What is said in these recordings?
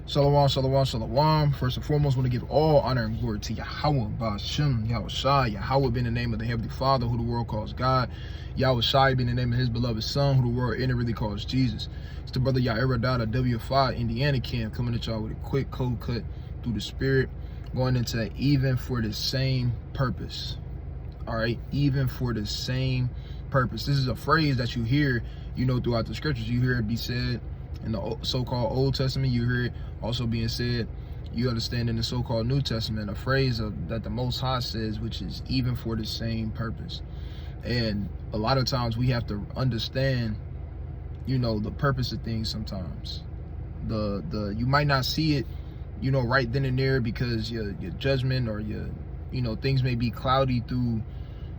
Shalom, shalom, shalom. First and foremost, I want to give all honor and glory to Yahweh, Ba'ashem, Yahweh Shai. Yahweh being the name of the Heavenly Father, who the world calls God. Yahweh Shai being the name of his beloved Son, who the world really calls Jesus. It's the brother Yaira Dada, WFI, Indiana camp, coming at y'all with a quick cold cut through the spirit, going into even for the same purpose. All right, even for the same purpose. This is a phrase that you hear, throughout the scriptures. You hear it be said in the so-called Old Testament. You hear it also being said, you understand, in the so-called New Testament, a phrase that the Most High says, which is even for the same purpose. And a lot of times we have to understand, the purpose of things sometimes. You might not see it, right then and there, because your judgment or your, things may be cloudy through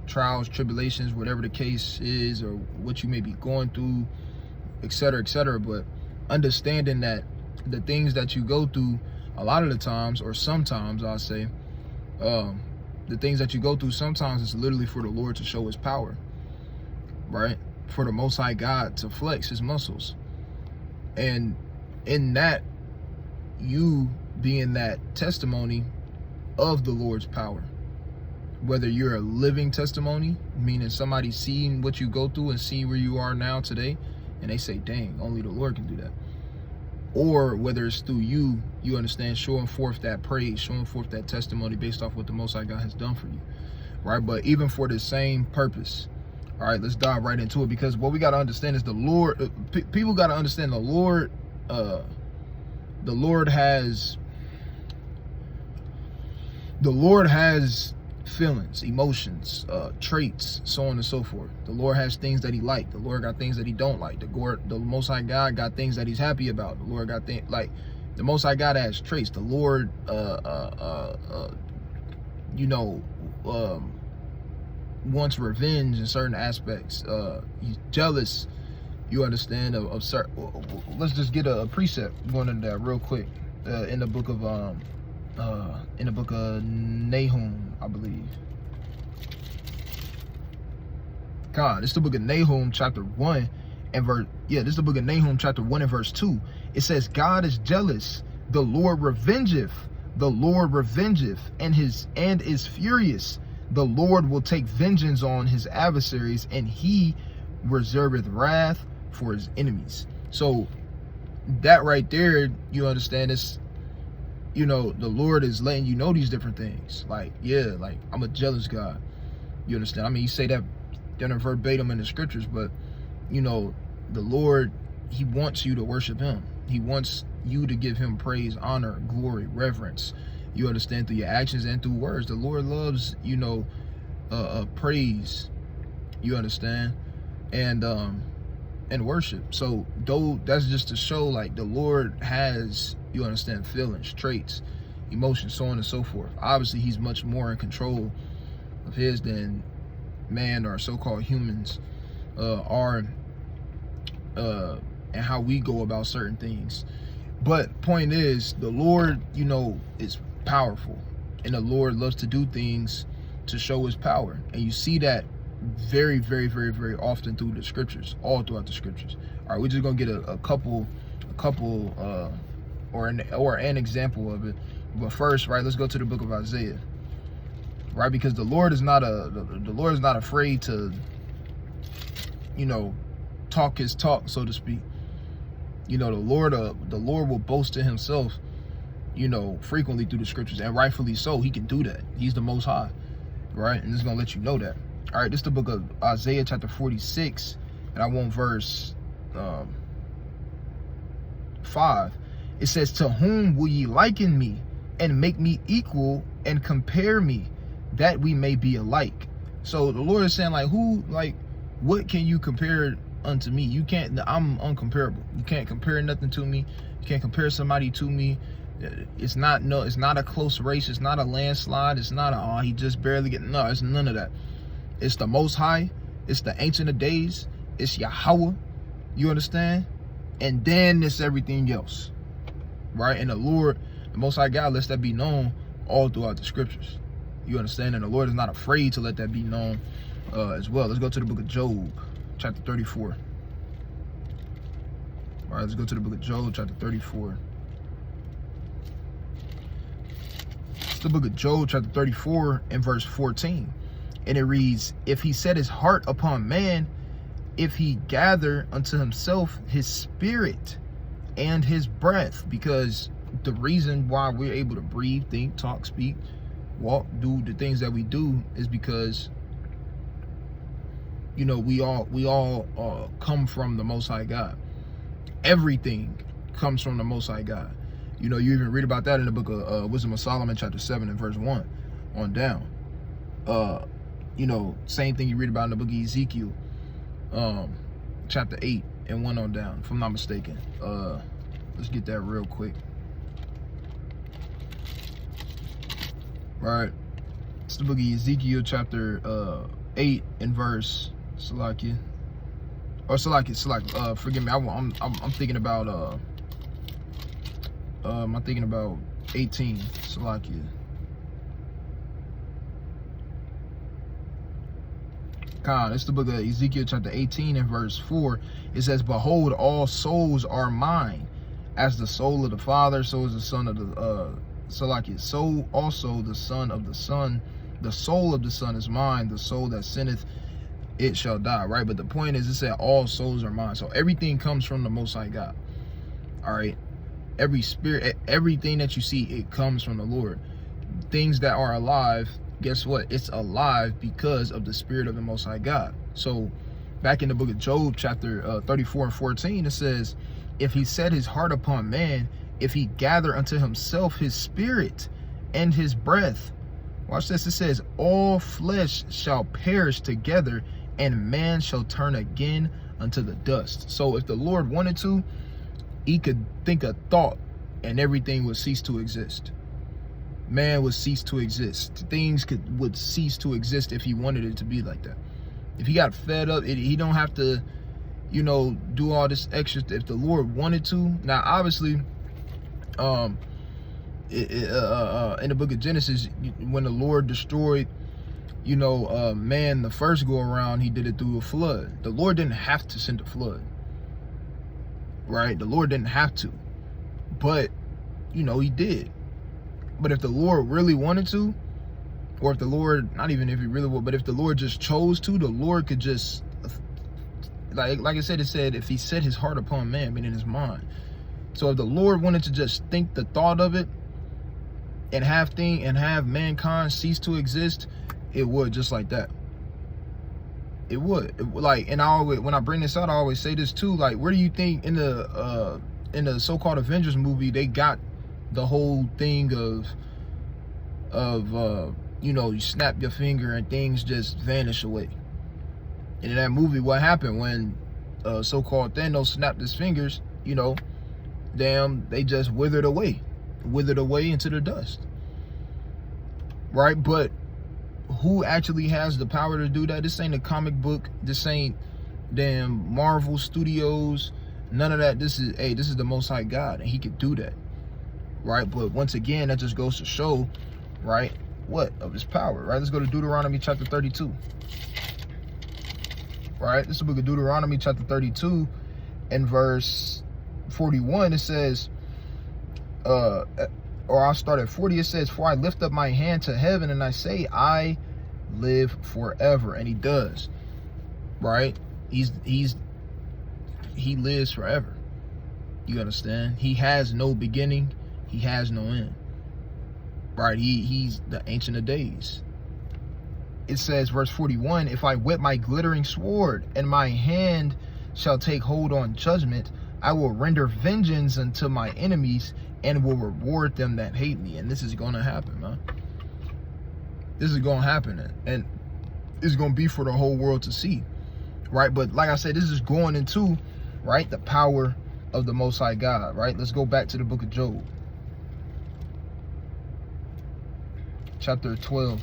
trials, tribulations, whatever the case is, or what you may be going through, etc., etc. But understanding that the things that you go through, a lot of the times, or sometimes I'll say, the things that you go through sometimes is literally for the Lord to show his power, right? For the Most High God to flex his muscles. And in that, you being that testimony of the Lord's power, whether you're a living testimony, meaning somebody seeing what you go through and seeing where you are now today, and they say, dang, only the Lord can do that. Or whether it's through you understand, showing forth that praise, showing forth that testimony based off what the Most High God has done for you, right? But even for the same purpose. All right, let's dive right into it, because what we got to understand is the Lord, people got to understand the Lord has feelings, emotions, traits, so on and so forth. The Lord has things that he likes. The Lord got things that he don't like. The Most High God got things that he's happy about. The Lord got things like the Most High God has traits. The Lord, wants revenge in certain aspects. He's jealous. You understand of certain. Let's just get a precept going into that real quick. In the book of Nahum, I believe. God, it's the book of Nahum, chapter 1 and verse. Yeah, this is the book of Nahum, chapter 1 and verse 2. It says, God is jealous, the Lord revengeth, and is furious. The Lord will take vengeance on his adversaries, and he reserveth wrath for his enemies. So that right there, you understand, is, the Lord is letting you know these different things. Like, yeah, like, I'm a jealous God. You understand? I mean, you say that in verbatim in the scriptures, but, the Lord, he wants you to worship him. He wants you to give him praise, honor, glory, reverence. You understand? Through your actions and through words. The Lord loves, praise. You understand? And worship. So though that's just to show, like, the Lord has, you understand, feelings, traits, emotions, so on and so forth. Obviously he's much more in control of his than man or so-called humans are, and how we go about certain things. But point is, the Lord, is powerful, and the Lord loves to do things to show his power. And you see that very, very, very, very often through the scriptures, all throughout the scriptures. All right, we're just gonna get a couple or an example of it. But first, right, let's go to the book of Isaiah, right? Because the Lord is not afraid to, talk his talk, so to speak. The Lord will boast to himself, frequently through the scriptures, and rightfully so. He can do that. He's the Most High, right? And it's gonna let you know that. All right, this is the book of Isaiah, chapter 46, and I want verse 5. It says, to whom will ye liken me, and make me equal, and compare me, that we may be alike? So the Lord is saying, like, what can you compare unto me? You can't. I'm uncomparable. You can't compare nothing to me. You can't compare somebody to me. It's not a close race. It's not a landslide. It's not he just barely getting. No, it's none of that. It's the Most High. It's the Ancient of Days. It's Yahweh. You understand? And then it's everything else, right? And the Lord, the Most High God, lets that be known all throughout the scriptures. You understand? And the Lord is not afraid to let that be known as well. Let's go to the book of Job, chapter 34. All right, let's go to the book of Job, chapter 34. the book of Job, chapter 34 and verse 14. And it reads, if he set his heart upon man, if he gather unto himself his spirit and his breath. Because the reason why we're able to breathe, think, talk, speak, walk, do the things that we do is because, you know, we all come from the Most High God. Everything comes from the Most High God. You know, you even read about that in the book of Wisdom of Solomon, chapter 7 and verse 1 on down. You know, same thing you read about in the book of Ezekiel, chapter 8 and 1 on down, if I'm not mistaken. Let's get that real quick. Right, it's the book of Ezekiel, chapter 8 and verse Salakia. Forgive me. I'm thinking about I'm thinking about 18. Salakia. God, it's the book of Ezekiel, chapter 18 and verse 4. It says, behold, all souls are mine. As the soul of the Father, so is the Son of the Salakia. So also the Son of the Son, the soul of the Son is mine. The soul that sinneth, it shall die. Right? But the point is, it said all souls are mine. So everything comes from the Most High God. All right. Every spirit, everything that you see, it comes from the Lord. Things that are alive, guess what? It's alive because of the Spirit of the Most High God. So back in the book of Job, chapter 34 and 14, it says, if he set his heart upon man, if he gather unto himself his spirit and his breath. Watch this. It says, all flesh shall perish together, and man shall turn again unto the dust. So if the Lord wanted to, he could think a thought and everything would cease to exist. Man would cease to exist. Things would cease to exist if he wanted it to be like that. If he got fed up, he don't have to, you know, do all this extra. If the Lord wanted to. Now, obviously, in the book of Genesis, when the Lord destroyed, you know, man the first go around, he did it through a flood. The Lord didn't have to send a flood. Right? The Lord didn't have to. But, you know, he did. But if the Lord really wanted to, or if the Lord, not even if he really would, but if the Lord just chose to, the Lord could just, like I said, it said, if he set his heart upon man, meaning his mind. So if the Lord wanted to just think the thought of it and have mankind cease to exist, it would, just like that. It would. And I always, when I bring this out, I always say this too. Like, where do you think in the so-called Avengers movie they got the whole thing of you know, you snap your finger and things just vanish away? And in that movie, what happened when so-called Thanos snapped his fingers? You know, damn, they just withered away into the dust. Right? But who actually has the power to do that? This ain't a comic book. This ain't damn Marvel Studios. None of that. This is the Most High God, and he could do that. Right? But once again, that just goes to show, right, what? Of his power. Right? Let's go to Deuteronomy chapter 32. Right? This is the book of Deuteronomy chapter 32 and verse 41. It says, or I'll start at 40. It says, for I lift up my hand to heaven and I say, I live forever. And he does. Right? He lives forever. You understand? He has no beginning. He has no end. Right? He's the Ancient of Days. It says, verse 41, if I whip my glittering sword and my hand shall take hold on judgment, I will render vengeance unto my enemies and will reward them that hate me. And this is going to happen, man. This is going to happen. And it's going to be for the whole world to see. Right? But like I said, this is going into, right, the power of the Most High God. Right? Let's go back to the book of Job. Chapter 12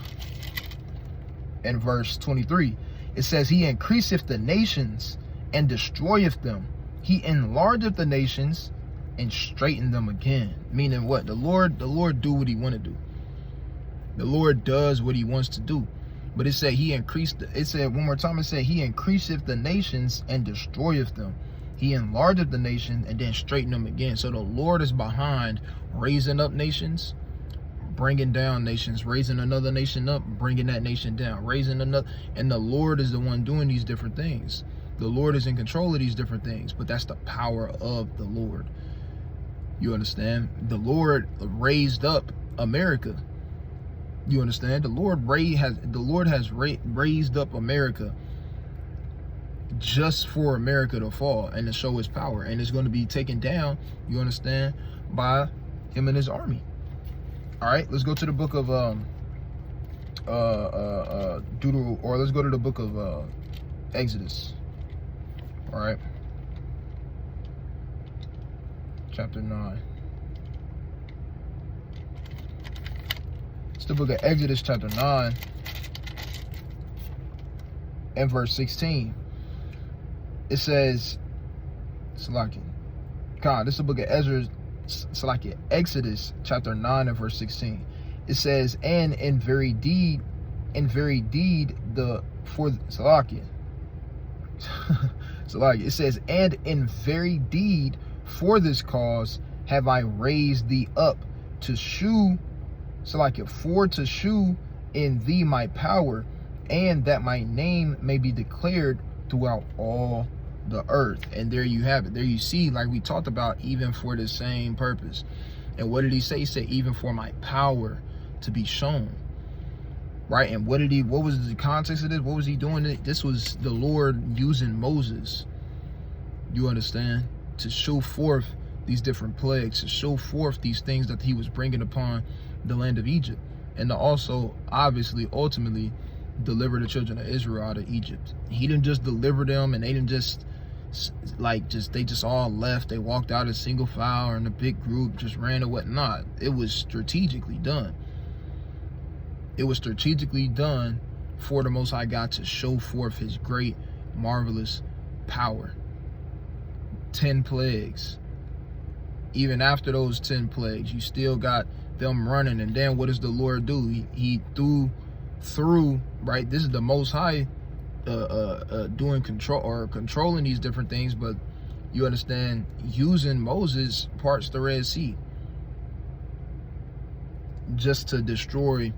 and verse 23. It says, he increaseth the nations and destroyeth them. He enlargeth the nations and straighten them again. Meaning what? The Lord do what he want to do. The Lord does what he wants to do. But it said he increased, it said one more time, it said he increaseth the nations and destroyeth them. He enlargeth the nation and then straighten them again. So the Lord is behind raising up nations, bringing down nations, raising another nation up, bringing that nation down, raising another. And the Lord is the one doing these different things. The Lord is in control of these different things, but that's the power of the Lord. You understand? The Lord raised up America. You understand? The Lord has raised up America just for America to fall and to show his power, and it's going to be taken down, you understand, by him and his army. All right, let's go to the book of let's go to the book of Exodus. All right, chapter 9. It's the book of Exodus, chapter 9, and verse 16. It says, Salakia. God, this is the book of Exodus, chapter 9 and verse 16. It says, and in very deed, Salakia. Salakia. It says, and in very deed for this cause have I raised thee up to shew, Salakia, for to shew in thee my power, and that my name may be declared throughout all the earth. And there you have it. There you see, like we talked about, even for the same purpose. And what did he say? He said, even for my power to be shown. Right? And what was the context of this? What was he doing? This was the Lord using Moses, you understand, to show forth these different plagues, to show forth these things that he was bringing upon the land of Egypt, and to also, obviously, ultimately, deliver the children of Israel out of Egypt. He didn't just deliver them, and they didn't just they just all left. They walked out as single file or in a big group, just ran or whatnot. It was strategically done. It was strategically done for the Most High God to show forth his great, marvelous power. 10 plagues. Even after those 10 plagues, you still got them running. And then what does the Lord do? He through, right? This is the Most High doing controlling these different things, but you understand, using Moses parts the Red Sea just to destroy,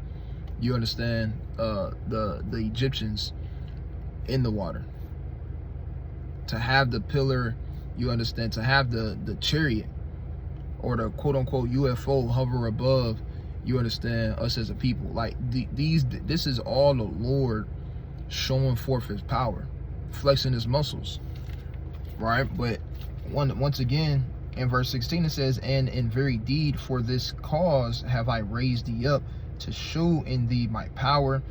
you understand, the Egyptians in the water, to have the pillar, you understand, to have the chariot or the quote-unquote UFO hover above, you understand, us as a people. Like this is all the Lord showing forth his power, flexing his muscles, right? But once again, in verse 16 it says, and in very deed for this cause have I raised thee up to show in thee my power,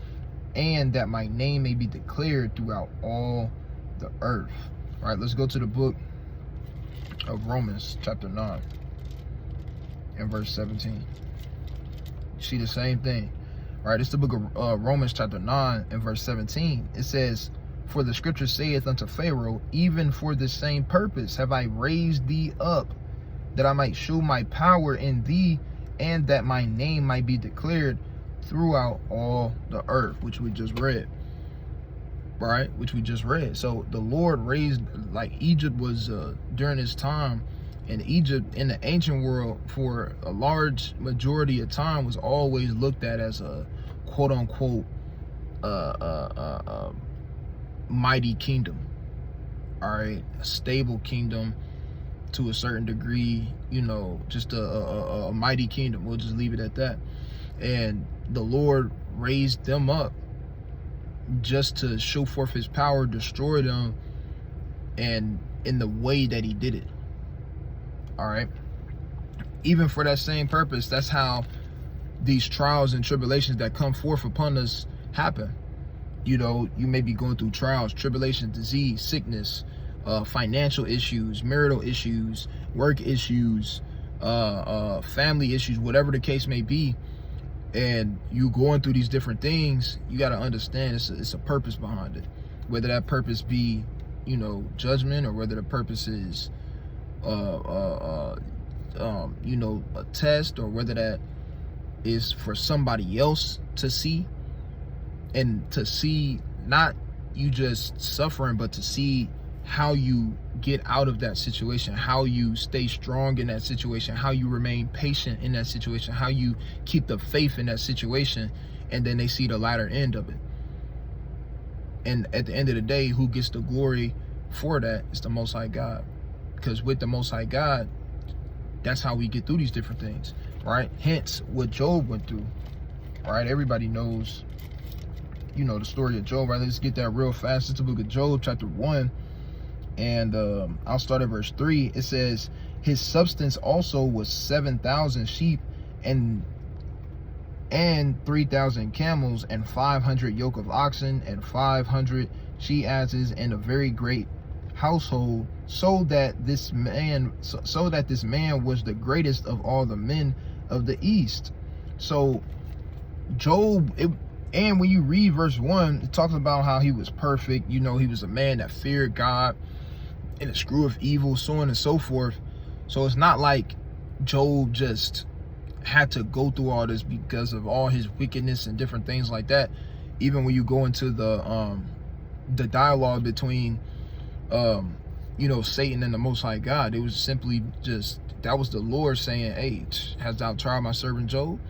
and that my name may be declared throughout all the earth. All right, let's go to the book of Romans, chapter 9 and verse 17. You see the same thing. All right, it's the book of Romans, chapter 9 and verse 17. It says, for the scripture saith unto Pharaoh, even for this same purpose have I raised thee up, that I might show my power in thee, and that my name might be declared throughout all the earth, which we just read. Right? Which we just read. So the Lord raised, like Egypt was during his time, and Egypt in the ancient world for a large majority of time was always looked at as a quote-unquote mighty kingdom. All right, a stable kingdom to a certain degree, you know, just a mighty kingdom. We'll just leave it at that. And the Lord raised them up just to show forth his power, destroy them, and in the way that he did it. All right, even for that same purpose, that's how these trials and tribulations that come forth upon us happen. You know, you may be going through trials, tribulation, disease, sickness, financial issues, marital issues, work issues, family issues, whatever the case may be, and you going through these different things. You got to understand it's a purpose behind it, whether that purpose be, you know, judgment, or whether the purpose is you know, a test, or whether that is for somebody else to see, and to see not you just suffering, but to see how you get out of that situation, how you stay strong in that situation, how you remain patient in that situation, how you keep the faith in that situation, and then they see the latter end of it. And at the end of the day, who gets the glory for that is the Most High God. Because with the Most High God, that's how we get through these different things, right? Hence what Job went through, right? Everybody knows, you know, the story of Job, right? Let's get that real fast. It's the book of Job, chapter 1. And I'll start at verse 3. It says, his substance also was 7,000 sheep and 3,000 camels and 500 yoke of oxen and 500 she-asses and a very great household, so that this man was the greatest of all the men of the East. So Job, and when you read verse 1, it talks about how he was perfect. You know, he was a man that feared God and a screw of evil, so on and so forth. So it's not like Job just had to go through all this because of all his wickedness and different things like that. Even when you go into the dialogue between you know, Satan and the Most High God, it was simply just, that was the Lord saying, hey, hast thou tried my servant Job?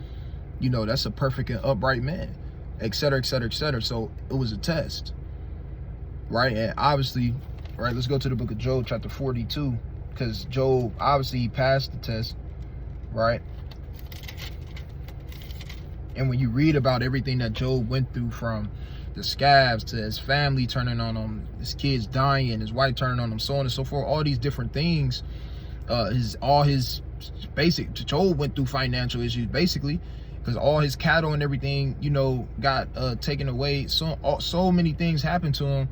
You know, that's a perfect and upright man, etc., etc., etc. So it was a test, right? And obviously, right, let's go to the book of Job, chapter 42, because Job, obviously, he passed the test, right? And when you read about everything that Job went through, from the scabs to his family turning on him, his kids dying, his wife turning on him, so on and so forth, all these different things, Job went through financial issues, basically, because all his cattle and everything, you know, got taken away. So many things happened to him,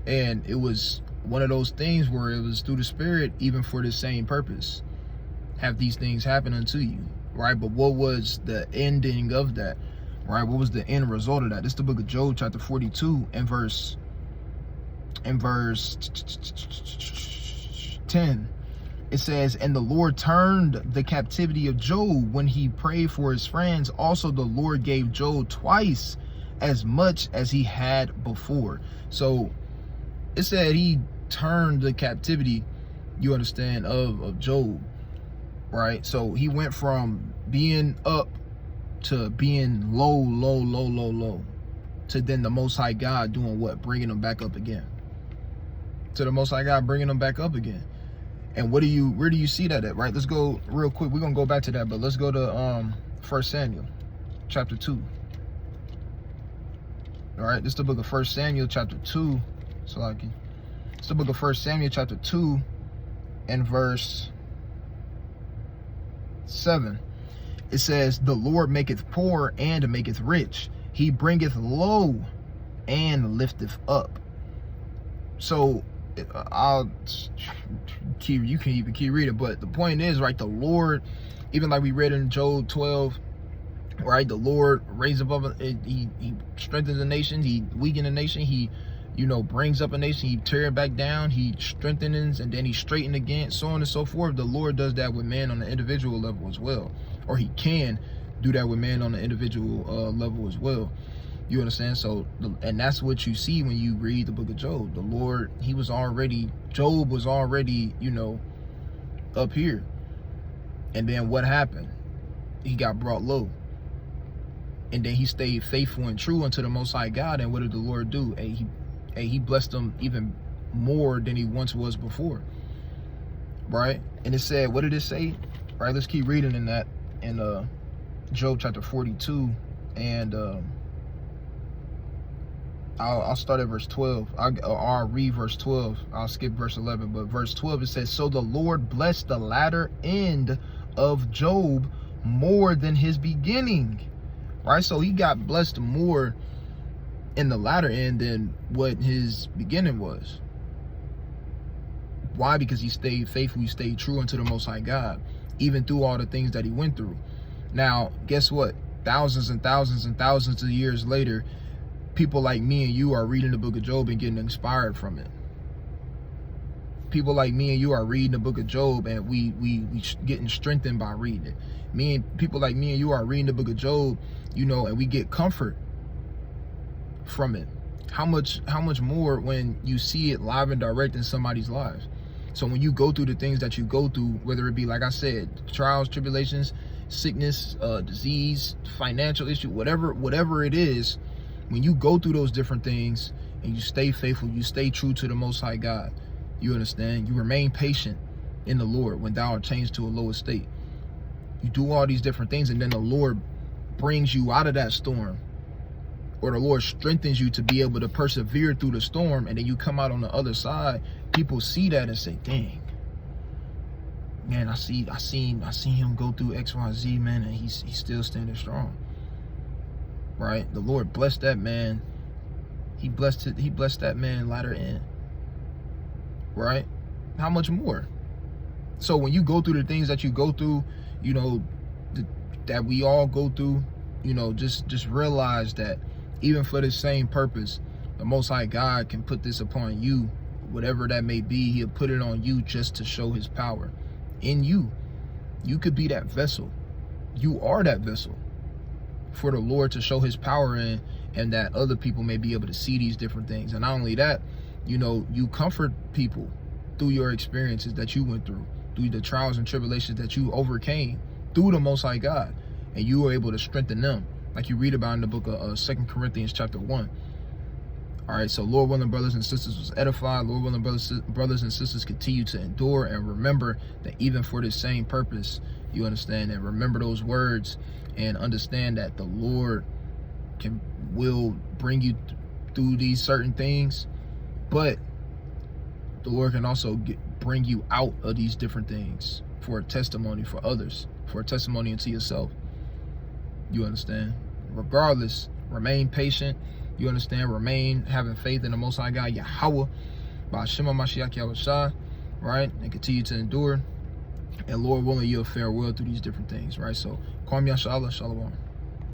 and it was one of those things where it was through the Spirit, even for the same purpose, have these things happen unto you, right? But what was the ending of that, right? What was the end result of that? This is the book of Job, chapter 42, and verse 10. It says, and the Lord turned the captivity of Job when he prayed for his friends. Also, the Lord gave Job twice as much as he had before. So it said he turned the captivity, you understand, of Job, right? So he went from being up to being low, to then the Most High God doing what? Bringing him back up again. To the Most High God bringing him back up again. And where do you see that at, right? Let's go real quick. We're going to go back to that, but let's go to 1 Samuel chapter 2. All right, this is the book of 1 Samuel chapter 2. So it's the book of 1 Samuel chapter 2 and verse 7. It says, the Lord maketh poor and maketh rich. He bringeth low and lifteth up. So you can even keep reading, but the point is, right, the Lord, even like we read in Job 12, right, the Lord raised up, he strengthens the nation, he weakens the nation, he, you know, brings up a nation, he tears it back down, he strengthens, and then he straightens again, so on and so forth. The Lord does that with man on the individual level as well, or he can do that with man on the individual level as well. You understand? So, and that's what you see when you read the book of Job. The Lord, Job was already, you know, up here. And then what happened? He got brought low. And then he stayed faithful and true unto the Most High God. And what did the Lord do? He blessed him even more than he once was before. Right? And it said, what did it say? Right, let's keep reading in that, in Job chapter 42, and I'll start at verse 12. I'll read verse 12. I'll skip verse 11, but verse 12, it says, so the Lord blessed the latter end of Job more than his beginning. Right? So he got blessed more in the latter end than what his beginning was. Why? Because he stayed faithful, he stayed true unto the Most High God, even through all the things that he went through. Now, guess what? Thousands and thousands and thousands of years later, people like me and you are reading the book of Job and getting inspired from it. People like me and you are reading the book of Job, and we getting strengthened by reading it. People like me and you are reading the book of Job, you know, and we get comfort from it. How much more when you see it live and direct in somebody's lives? So when you go through the things that you go through, whether it be, like I said, trials, tribulations, sickness, disease, financial issue, whatever it is, when you go through those different things and you stay faithful, you stay true to the Most High God, you understand? You remain patient in the Lord when thou art changed to a lower state. You do all these different things, and then the Lord brings you out of that storm, or the Lord strengthens you to be able to persevere through the storm, and then you come out on the other side. People see that and say, dang, man, I seen him go through XYZ, man, and he's still standing strong. Right? The Lord blessed that man. He blessed that man latter end. Right? How much more? So when you go through the things that you go through, you know, that we all go through, you know, just realize that even for the same purpose, the Most High God can put this upon you, whatever that may be. He'll put it on you just to show his power in you. You could be that vessel. You are that vessel for the Lord to show his power in, and that other people may be able to see these different things. And not only that, you know, you comfort people through your experiences that you went through the trials and tribulations that you overcame through the Most High God, and you were able to strengthen them, like you read about in the book of 2 Corinthians chapter 1. All right, so Lord willing, brothers and sisters was edified. Lord willing, brothers and sisters continue to endure, and remember that even for this same purpose, you understand, and remember those words, and understand that the Lord will bring you through these certain things, but the Lord can also bring you out of these different things for a testimony for others, for a testimony unto yourself. You understand? Regardless, remain patient. You understand? Remain having faith in the Most High God, Yahweh, by Shema Mashiach Yahushua, right? And continue to endure. And Lord willing, you'll fare well through these different things, right? So, Kwam Yashala, Shalom.